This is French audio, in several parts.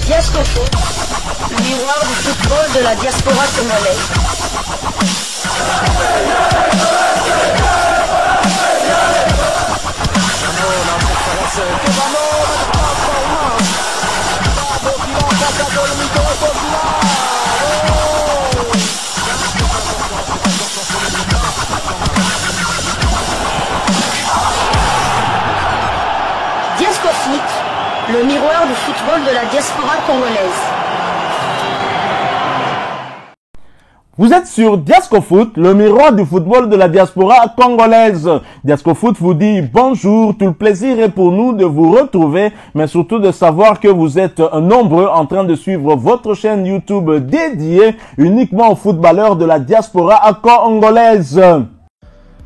Diascofoot, le miroir du football de la diaspora congolaise. Diascofoot, le miroir du football de la diaspora congolaise. Vous êtes sur Diascofoot, le miroir du football de la diaspora congolaise. Diascofoot vous dit bonjour, tout le plaisir est pour nous de vous retrouver, mais surtout de savoir que vous êtes nombreux en train de suivre votre chaîne YouTube dédiée uniquement aux footballeurs de la diaspora congolaise.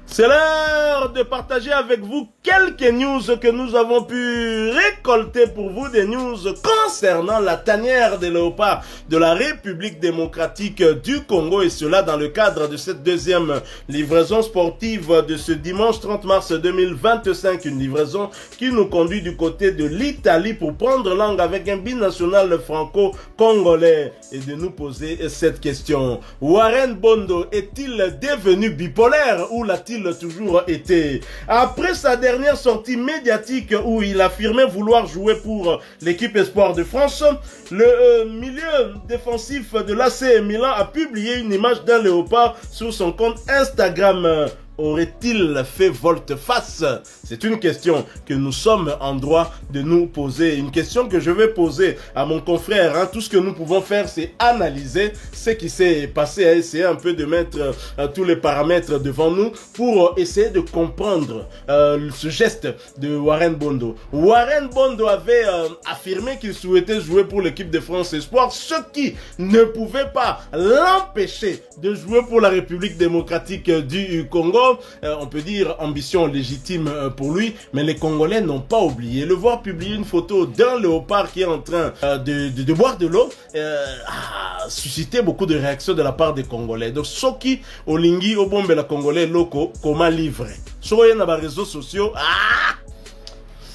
C'est l'heure de partager avec vous quelques news que nous avons pu récolter pour vous, des news concernant la tanière des léopards de la République démocratique du Congo, et cela dans le cadre de cette deuxième livraison sportive de ce dimanche 30 mars 2025, une livraison qui nous conduit du côté de l'Italie pour prendre langue avec un binational franco-congolais et de nous poser cette question. Warren Bondo est-il devenu bipolaire ou l'a-t-il toujours été? Après sa dernière sortie médiatique où il affirmait vouloir jouer pour l'équipe Espoir de France, le milieu défensif de l'AC Milan a publié une image d'un léopard sur son compte Instagram. Aurait-il fait volte-face? C'est une question que nous sommes en droit de nous poser. Une question que je vais poser à mon confrère. Tout ce que nous pouvons faire, c'est analyser ce qui s'est passé, essayer un peu de mettre tous les paramètres devant nous pour essayer de comprendre ce geste de Warren Bondo. Warren Bondo avait affirmé qu'il souhaitait jouer pour l'équipe de France Espoir, ce qui ne pouvait pas l'empêcher de jouer pour la République démocratique du Congo. On peut dire ambition légitime pour lui, mais les Congolais n'ont pas oublié. Le voir publier une photo d'un léopard qui est en train de boire de l'eau a suscité beaucoup de réactions de la part des Congolais. Donc, Soki, Olingi, Obombe, la Congolais, Loco, comment livrer? Soyez dans les réseaux sociaux.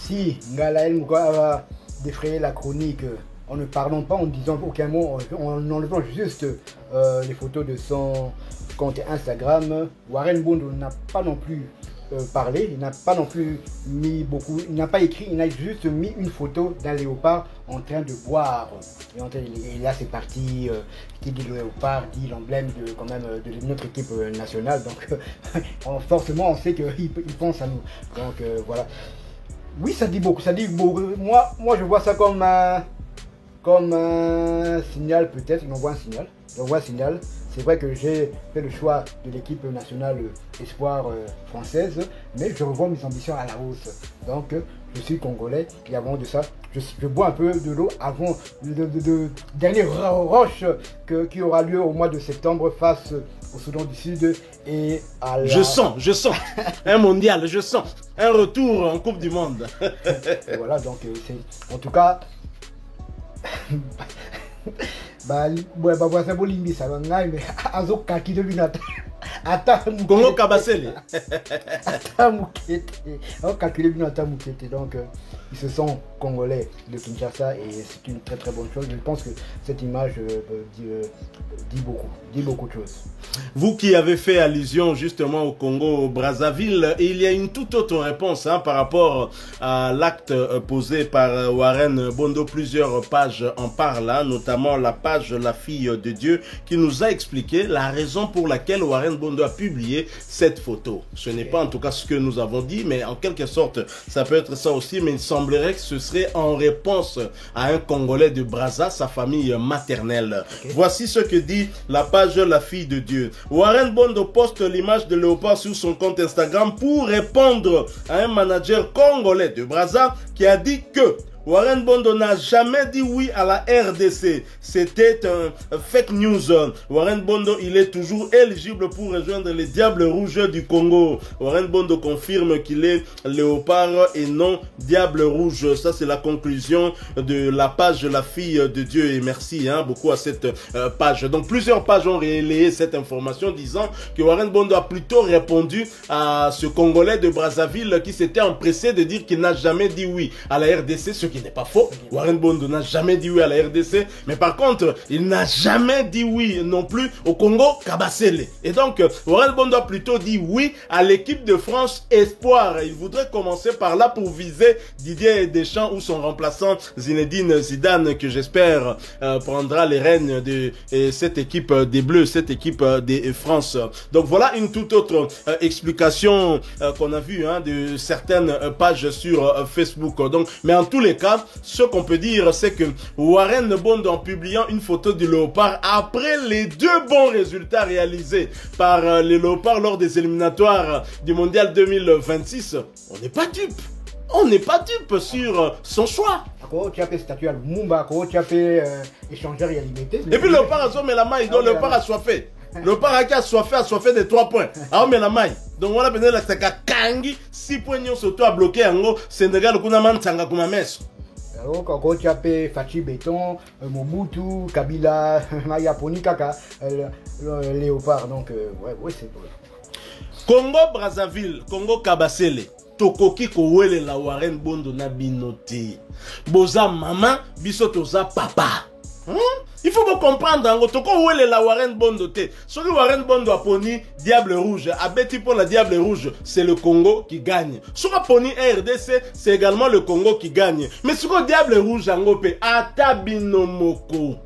Si, Ngalaël va défrayer la chronique en ne parlant pas, en ne disant aucun mot, en enlevant juste les photos de son compte Instagram. Warren Bondo n'a pas non plus parlé, il n'a pas non plus mis beaucoup, il n'a pas écrit, il a juste mis une photo d'un léopard en train de boire. Et là c'est parti, qui dit le léopard dit l'emblème de, quand même, de notre équipe nationale, donc forcément on sait qu'il pense à nous. Donc voilà. Oui, ça dit beaucoup, ça dit beaucoup. Moi je vois ça comme un signal, peut-être, il m'envoie un signal. Il envoie un signal. C'est vrai que j'ai fait le choix de l'équipe nationale Espoir française, mais je revois mes ambitions à la hausse. Donc, je suis congolais et avant de ça, je bois un peu de l'eau avant le dernier rush qui aura lieu au mois de septembre face au Soudan du Sud et à la... Je sens un mondial, je sens un retour en Coupe du Monde. Et voilà, donc c'est en tout cas... voisin bolimbi ça va ngai mais azo kaki de binata ata Congo Kabasele ata mukete au kaki de binata mukete. Donc ils se sont congolais de Kinshasa et c'est une très très bonne chose. Je pense que cette image dit beaucoup de choses. Vous qui avez fait allusion justement au Congo, au Brazzaville, il y a une toute autre réponse par rapport à l'acte posé par Warren Bondo. Plusieurs pages en parlent, notamment la page La Fille de Dieu, qui nous a expliqué la raison pour laquelle Warren Bondo a publié cette photo. Ce n'est pas en tout cas ce que nous avons dit, mais en quelque sorte, ça peut être ça aussi, mais il semblerait que ce serait en réponse à un Congolais de Brazza, sa famille maternelle. Okay. Voici ce que dit la page La Fille de Dieu. Warren Bondo poste l'image de léopard sur son compte Instagram pour répondre à un manager congolais de Brazza qui a dit que Warren Bondo n'a jamais dit oui à la RDC. C'était un fake news. Warren Bondo, il est toujours éligible pour rejoindre les Diables Rouges du Congo. Warren Bondo confirme qu'il est léopard et non Diable Rouge. Ça, c'est la conclusion de la page La Fille de Dieu. Et merci beaucoup à cette page. Donc, plusieurs pages ont relayé cette information disant que Warren Bondo a plutôt répondu à ce Congolais de Brazzaville qui s'était empressé de dire qu'il n'a jamais dit oui à la RDC, ce qui qui n'est pas faux. Warren Bondo n'a jamais dit oui à la RDC, mais par contre, il n'a jamais dit oui non plus au Congo Kabasele. Et donc, Warren Bondo a plutôt dit oui à l'équipe de France Espoir. Il voudrait commencer par là pour viser Didier Deschamps ou son remplaçant Zinedine Zidane, que j'espère prendra les rênes de cette équipe des Bleus, cette équipe de France. Donc voilà une toute autre explication qu'on a vue de certaines pages sur Facebook. Donc, mais en tous les cas, ce qu'on peut dire, c'est que Warren Bondo, en publiant une photo du Léopard après les 2 bons résultats réalisés par les Léopards lors des éliminatoires du Mondial 2026, on n'est pas dupe. On n'est pas dupe sur son choix. Tu as fait statut à Lumumba, tu as fait échangeur et limité. Et puis le Léopard a sommet la maille, donc le Léopard a soifé. Le Léopard a soifé de 3 points. Alors mais la maille. Donc on a besoin de la Kangi, 6 points surtout à bloquer en gros. Sénégal, kuna mantanga kuma meso. Quand tu as fait Fachi Béton, Mobutu, Kabila, Mayaponi Kaka, Léopard. Donc ouais c'est vrai. Congo Brazzaville, Congo Kabasele. Tokoki kowele la Warren Bondo na binote. Boza maman, biso toza papa. Il faut vous comprendre, hein, toko wele la Warren Bondo te. Celui Warren Bondo a poni Diable Rouge, a bêti pour la Diable Rouge, c'est le Congo qui gagne. Sur a poni RDC, c'est également le Congo qui gagne. Mais sur le Diable Rouge, angope, atabinomoko.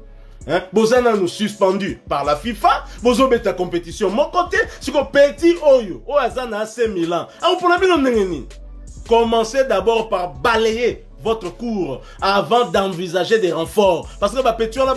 Hein? Bozana nous suspendu par la FIFA. Bozo beta compétition. Mon côté, c'est que petit oyo, Oazana AC Milan. Alors pour la bino commencez d'abord par balayer votre cours avant d'envisager des renforts. Parce que Pétion là,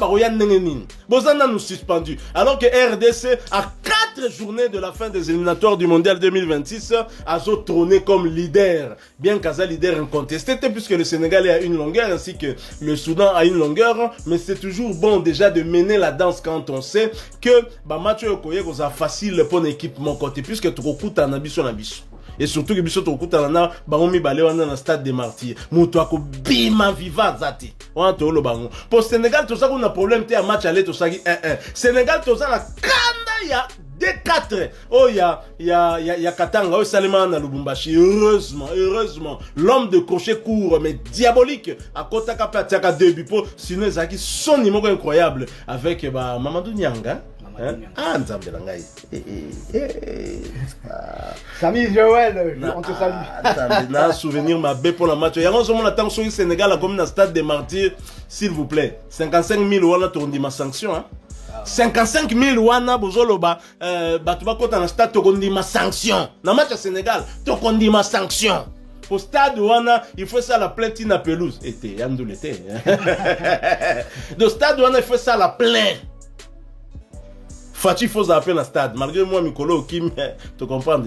Bozana nous suspendu. Alors que RDC, à 4 journées de la fin des éliminatoires du Mondial 2026, a trôné comme leader. Bien qu'Aza leader incontesté, puisque le Sénégal a une longueur ainsi que le Soudan a une longueur. Mais c'est toujours bon déjà de mener la danse quand on sait que match est facile pour une équipe mon côté. Puisque tu recoutes un abisso. Et surtout que biso tokuta na bangomi balé wana na stade des martyrs muto ako bima viva zati wana to lo bango pour Sénégal to ça qu'on a problème té à match aller to ça qui 1-1 Sénégal to ça la kanda ya D4 oh ya Katanga oh Salima na Lubumbashi heureusement l'homme de crochet court mais diabolique à Kotaka Platiaka 2 buts sinon Zaki son numéro incroyable avec Mamadou Nyanga. Ah, Samy Joël, on te salue. Attendez, souvenir ma bé pour la match. Il y a un temps sur le Sénégal, la commune stade des martyrs, s'il vous plaît. 55 000 wana tourne ma sanction. 55 000 wana bozoloba, batuba kota na stade tourne ma sanction. Na match au Sénégal, tourne ma sanction. Au stade wana, il faut ça la plainte na pelouse. Été, yandou l'été. Le stade wana, il faut ça la plainte. Fati faut appeler le stade. Malgré moi, Mikolo, Kim, tu comprends,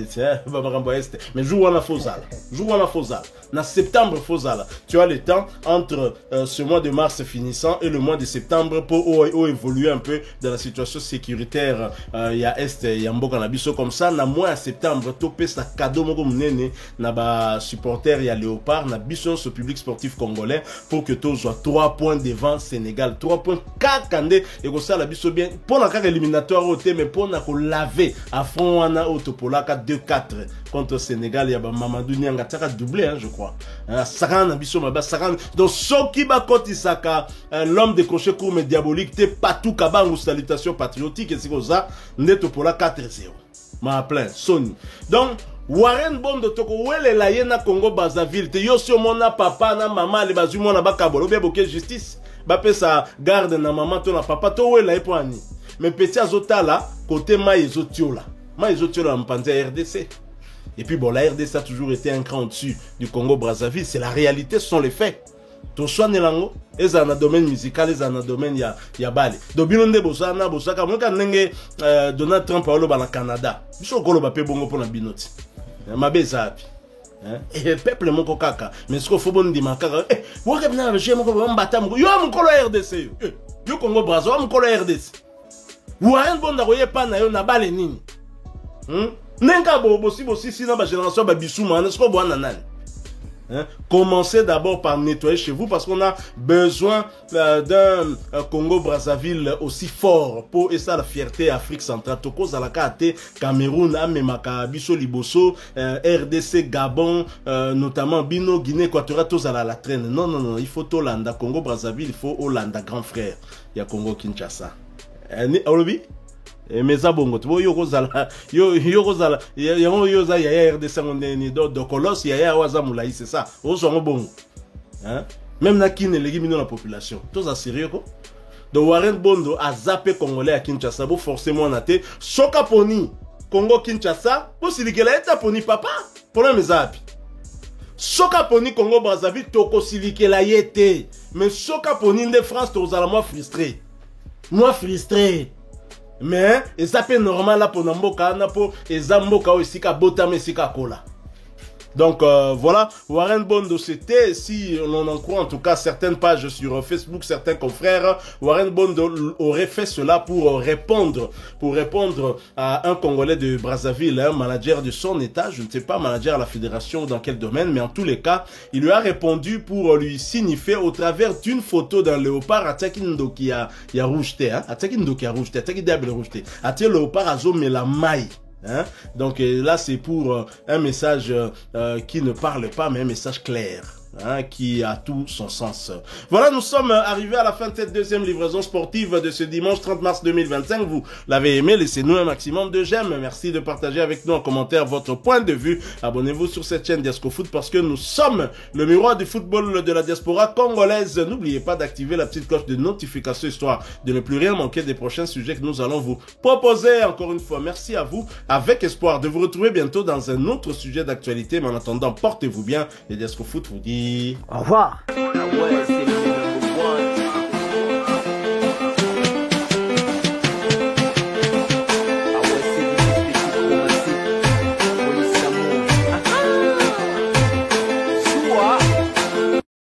mais joue à la Fosal. Joue à la Fosal. En septembre, Fosal. Tu as le temps entre ce mois de mars finissant et le mois de septembre pour évoluer un peu dans la situation sécuritaire. Il y a Est, il y a Mboka Nabiso comme ça. Na mois de septembre, topé sa cadeau moko mnene na ba supporter, il y a Léopard, na biso ce public sportif congolais pour que tout soit 3 points devant Sénégal. 3 points kakande et comme ça la biso bien pour la carte éliminatoire mais pour na ko laver à fond wana autopolaka 2-4 contre Sénégal, il y a Mamadou Nianga taka doublé je crois. Saran biso maba saran donc soki ba koti saka l'homme de crochet court mais diabolique te patou kabangu salutation patriotique et c'est comme ça neto pour la 4-0. Ma plein Sony. Donc Warren Bondo toko wele la yena Congo Brazzaville te yo sur mona papa na maman le bazu mona bakabolo bien boké justice ba pesa garde na maman to na papa to wele e poani. Mais petit azotala côté maïzotiola mpanza RDC. Et puis bon, la RDC a toujours été un cran au-dessus du Congo Brazzaville. C'est la réalité, ce sont les faits. Tout soit nelango, et ça dans le domaine musical, et ça dans le domaine ya bali. Dobinonde bosana bosaka mweka nenge Donald Trump a oloba na Canada. Biso kolo ba pe bongo pour na binoti. Mabeza api. Et le peuple moko kaka. Mais ce qu'il faut bon dire makaka. Waka bina je moko ba mbata moko. Yo mukolo RDC. Yo Congo Brazzaville mukolo RDC. Warren Bondo koye pa na yo na bale nini. Nenga bosi sina ba génération ba bisuma na sko bwana nani. Hein? Commencez d'abord par nettoyer chez vous parce qu'on a besoin d'un Congo-Brazzaville aussi fort pour et ça la fierté Afrique centrale. Toko Zalakate, Cameroun, Amemaka, Biso Liboso, RDC, Gabon, notamment Bino, Guinée, Équatoriale, tous à la traîne. Non, non, non, il faut Hollanda, Congo-Brazzaville, il faut Hollanda, grand frère. Il y a Congo-Kinshasa. Olobi? Mais ça bon, tu vois, yo rozala, yo ya RDC ngondeni do kolos ya waza moulaï, c'est ça. Ozo bon. Hein? Même na kin les la population. Tous à sérieux quoi. Donc Warren Bondo a zappé congolais à Kinshasa, bo forcément naté. Soka poni Congo Kinshasa, pour si likela eta poni papa. Problème zapi. Soka poni Congo Brazzaville toko si likela yete. Mais soka poni de France tozala moi frustré. Moi frustré. Mais, ça peut normal là pour Namboka, pour Zamboka aussi, Botame, Kola. Donc voilà, Warren Bondo c'était, si l'on en croit en tout cas certaines pages sur Facebook, certains confrères, Warren Bondo aurait fait cela pour répondre à un Congolais de Brazzaville, un manager de son état, je ne sais pas, manager à la fédération dans quel domaine, mais en tous les cas, il lui a répondu pour lui signifier au travers d'une photo d'un léopard à Tsakindo qui a rougeté, hein, à Tsakindo qui a rougeté, à Tsakindo rougeté, à Tsakindo léopard a zoomé la maille. Hein? Donc là c'est pour un message qui ne parle pas mais un message clair, hein, qui a tout son sens. Voilà, nous sommes arrivés à la fin de cette deuxième livraison sportive de ce dimanche 30 mars 2025. Vous l'avez aimé, laissez-nous un maximum de j'aime. Merci de partager avec nous en commentaire votre point de vue. Abonnez-vous sur cette chaîne Diasco Foot parce que nous sommes le miroir du football de la diaspora congolaise. N'oubliez pas d'activer la petite cloche de notification histoire de ne plus rien manquer des prochains sujets que nous allons vous proposer. Encore une fois, merci à vous, avec espoir de vous retrouver bientôt dans un autre sujet d'actualité. Mais en attendant, portez-vous bien. Et Diasco Foot vous dit au revoir.